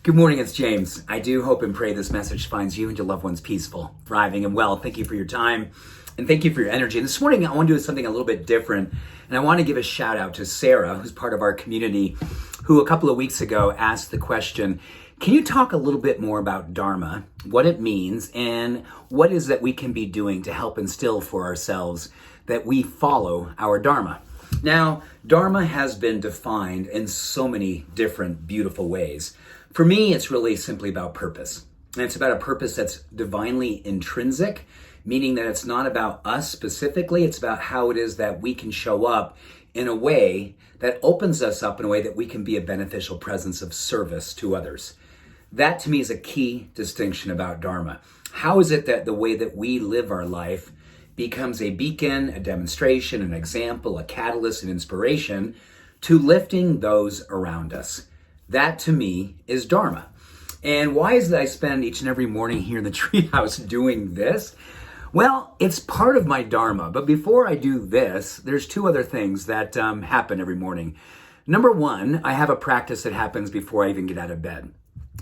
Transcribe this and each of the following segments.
Good morning, it's James. I do hope and pray this message finds you and your loved ones peaceful, thriving, and well. Thank you for your time and thank you for your energy. And this morning, I want to do something a little bit different. And I want to give a shout out to Sarah, who's part of our community, who a couple of weeks ago asked the question, can you talk a little bit more about Dharma, what it means, and what is that we can be doing to help instill for ourselves that we follow our Dharma? Now, Dharma has been defined in so many different beautiful ways. For me, it's really simply about purpose. And it's about a purpose that's divinely intrinsic, meaning that it's not about us specifically, it's about how it is that we can show up in a way that opens us up in a way that we can be a beneficial presence of service to others. That to me is a key distinction about Dharma. How is it that the way that we live our life becomes a beacon, a demonstration, an example, a catalyst, an inspiration to lifting those around us? That to me is Dharma. And why is it that I spend each and every morning here in the treehouse doing this? Well, it's part of my Dharma. But before I do this, there's two other things that happen every morning. Number one, I have a practice that happens before I even get out of bed.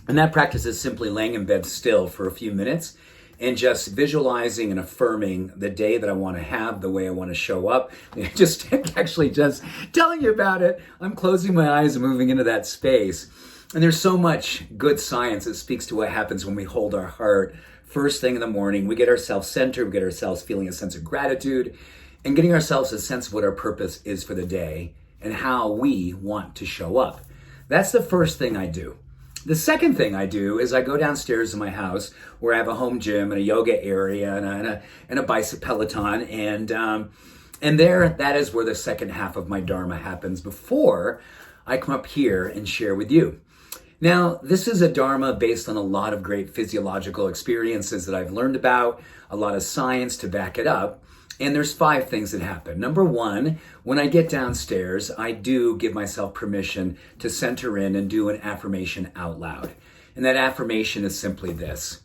And that practice is simply laying in bed still for a few minutes and just visualizing and affirming the day that I want to have, the way I want to show up. Just telling you about it. I'm closing my eyes and moving into that space. And there's so much good science that speaks to what happens when we hold our heart first thing in the morning. We get ourselves centered, we get ourselves feeling a sense of gratitude, and getting ourselves a sense of what our purpose is for the day and how we want to show up. That's the first thing I do. The second thing I do is I go downstairs in my house where I have a home gym and a yoga area and a bicep peloton. And there, that is where the second half of my Dharma happens before I come up here and share with you. Now, this is a Dharma based on a lot of great physiological experiences that I've learned about, a lot of science to back it up. And there's 5 things that happen. Number one, when I get downstairs, I do give myself permission to center in and do an affirmation out loud. And that affirmation is simply this: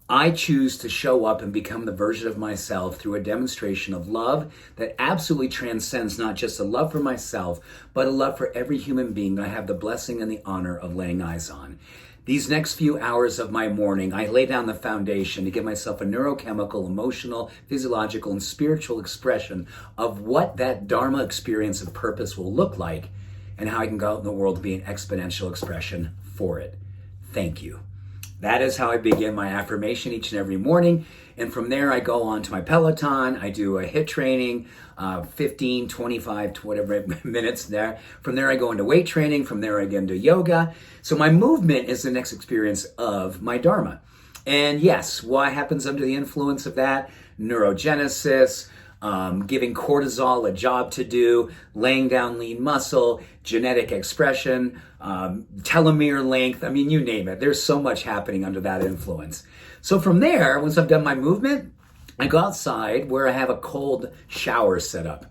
I choose to show up and become the version of myself through a demonstration of love that absolutely transcends not just a love for myself, but a love for every human being that I have the blessing and the honor of laying eyes on. These next few hours of my morning, I lay down the foundation to give myself a neurochemical, emotional, physiological, and spiritual expression of what that Dharma experience of purpose will look like and how I can go out in the world to be an exponential expression for it. Thank you. That is how I begin my affirmation each and every morning. And from there, I go on to my Peloton. I do a HIIT training, 15, 25, whatever minutes there. From there, I go into weight training. From there, I get into yoga. So my movement is the next experience of my Dharma. And yes, what happens under the influence of that? Neurogenesis, giving cortisol a job to do, laying down lean muscle, genetic expression, telomere length. I mean, you name it. There's so much happening under that influence. So from there, once I've done my movement, I go outside where I have a cold shower set up.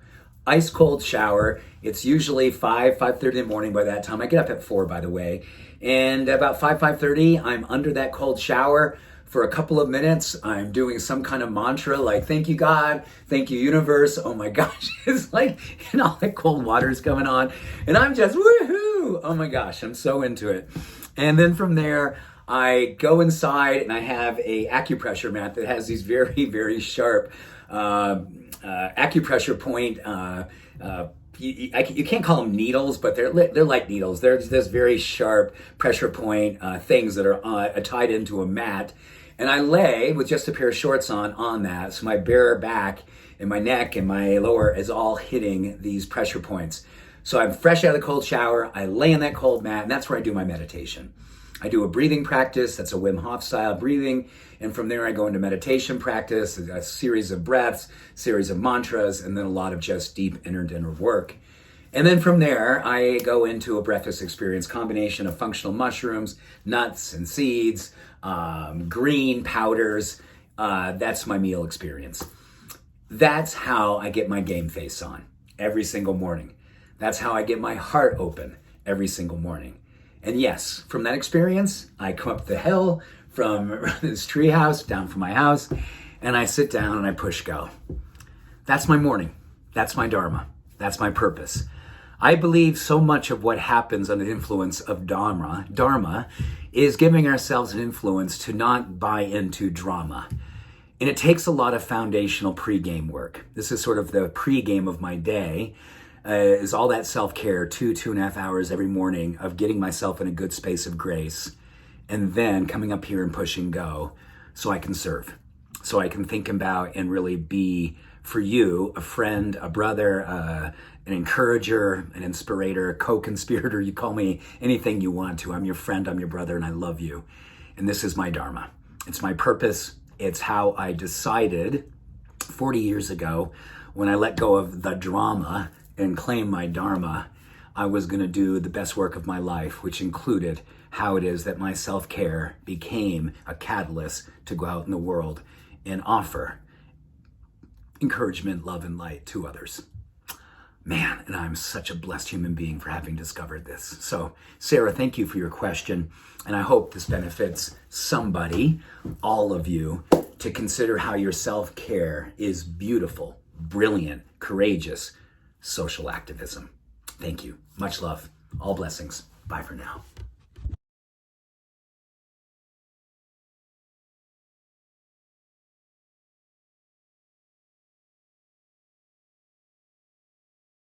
Ice cold shower. It's usually 5:30 in the morning by that time. I get up at 4, by the way. And about 5:30, I'm under that cold shower for a couple of minutes. I'm doing some kind of mantra like, thank you, God, thank you, universe. Oh my gosh, it's like, all that cold water's coming on. And I'm just, woohoo! Oh my gosh, I'm so into it. And then from there, I go inside and I have a acupressure mat that has these very, very sharp acupressure point. You can't call them needles, but they're like needles. There's this very sharp pressure point things that are tied into a mat. And I lay with just a pair of shorts on that. So my bare back and my neck and my lower is all hitting these pressure points. So I'm fresh out of the cold shower. I lay on that cold mat, and that's where I do my meditation. I do a breathing practice. That's a Wim Hof style breathing. And from there, I go into meditation practice, a series of breaths, series of mantras, and then a lot of just deep inner work. And then from there, I go into a breakfast experience, combination of functional mushrooms, nuts and seeds, green powders. That's my meal experience. That's how I get my game face on every single morning. That's how I get my heart open every single morning. And yes, from that experience, I come up the hill from this treehouse down from my house, and I sit down and I push go. That's my morning. That's my Dharma. That's my purpose. I believe so much of what happens under the influence of Dharma is giving ourselves an influence to not buy into drama. And it takes a lot of foundational pre-game work. This is sort of the pre-game of my day, is all that self-care, 2.5 hours every morning of getting myself in a good space of grace, and then coming up here and push and go so I can serve, so I can think about and really be, for you, a friend, a brother, an encourager, an inspirator, a co-conspirator. You call me anything you want to. I'm your friend, I'm your brother, and I love you. And this is my Dharma. It's my purpose. It's how I decided 40 years ago when I let go of the drama and claim my Dharma, I was going to do the best work of my life, which included how it is that my self-care became a catalyst to go out in the world and offer encouragement, love, and light to others. Man, and I'm such a blessed human being for having discovered this. So, Sarah, thank you for your question, and I hope this benefits somebody, all of you, to consider how your self-care is beautiful, brilliant, courageous social activism. Thank you. Much love. All blessings. Bye for now.